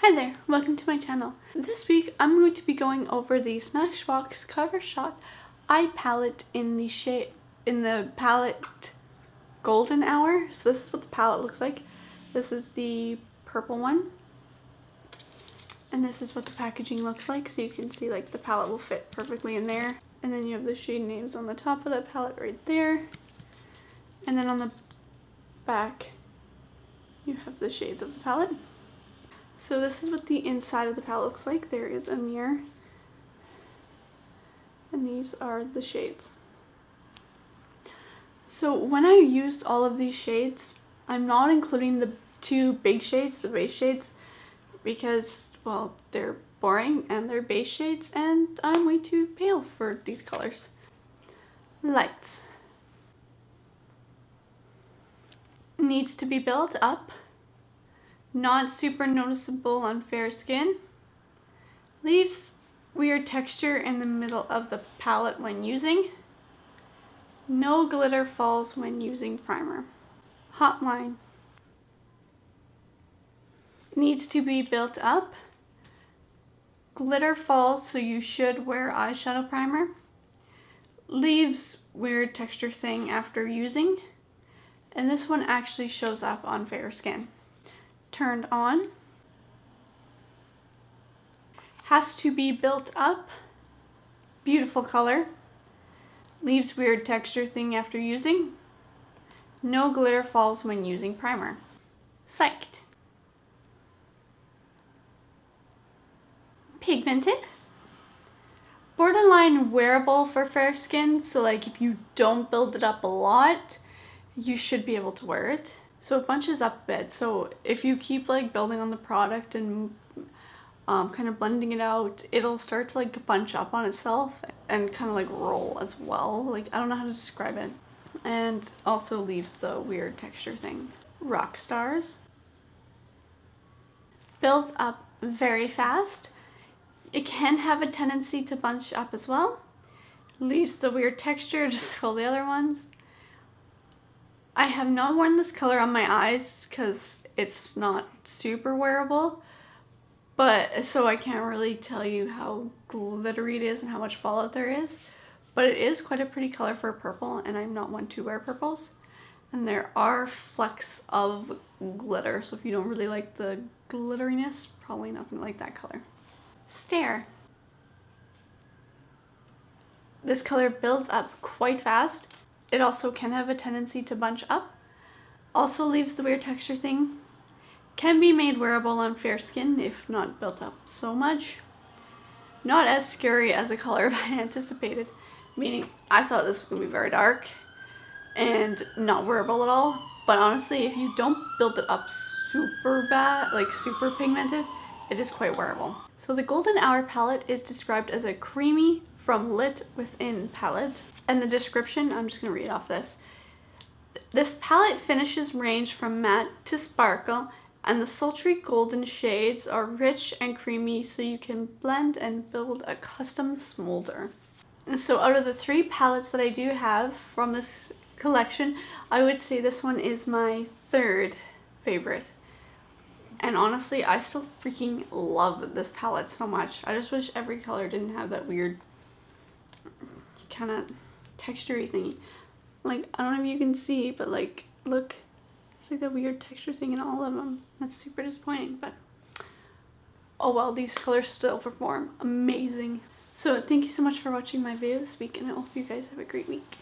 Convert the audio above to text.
Hi there, welcome to my channel. This week I'm going to be going over the Smashbox Cover Shot Eye Palette in the palette Golden Hour. So this is what the palette looks like. This is the purple one. And this is what the packaging looks like. So you can see like the palette will fit perfectly in there. And then you have the shade names on the top of the palette right there. And then on the back you have the shades of the palette. So this is what the inside of the palette looks like. There is a mirror. And these are the shades. So when I used all of these shades, I'm not including the two big shades, the base shades, because, well, they're boring and they're base shades and I'm way too pale for these colors. Lights. Needs to be built up. Not super noticeable on fair skin. Leaves weird texture in the middle of the palette when using. No glitter falls when using primer. Hotline. Needs to be built up. Glitter falls, so you should wear eyeshadow primer. Leaves weird texture thing after using. And this one actually shows up on fair skin. Turned on. Has to be built up. Beautiful color. Leaves weird texture thing after using. No glitter falls when using primer. Psyched. Pigmented. Borderline wearable for fair skin, so like if you don't build it up a lot, you should be able to wear it. So it bunches up a bit, so if you keep like building on the product and kind of blending it out, it'll start to like bunch up on itself and kind of like roll as well. Like, I don't know how to describe it. And also leaves the weird texture thing. Rock Stars. Builds up very fast. It can have a tendency to bunch up as well. Leaves the weird texture just like all the other ones. I have not worn this color on my eyes because it's not super wearable, but so I can't really tell you how glittery it is and how much fallout there is, but it is quite a pretty color for purple, and I'm not one to wear purples, and there are flecks of glitter, so if you don't really like the glitteriness, probably not gonna like that color. Stare. This color builds up quite fast. It also can have a tendency to bunch up. Also leaves the weird texture thing. Can be made wearable on fair skin if not built up so much. Not as scary as a color I anticipated. Meaning I thought this was going to be very dark and not wearable at all. But honestly, if you don't build it up super bad, like super pigmented, it is quite wearable. So the Golden Hour palette is described as a creamy from lit within palette. And the description, I'm just going to read off this. This palette finishes range from matte to sparkle, and the sultry golden shades are rich and creamy, so you can blend and build a custom smolder. And so out of the three palettes that I do have from this collection, I would say this one is my third favorite. And honestly, I still freaking love this palette so much. I just wish every color didn't have that weird kind of texture-y thingy. Like, I don't know if you can see, but like, look, it's like that weird texture thing in all of them. That's super disappointing, but oh well, these colors still perform amazing. So thank you so much for watching my video this week, and I hope you guys have a great week.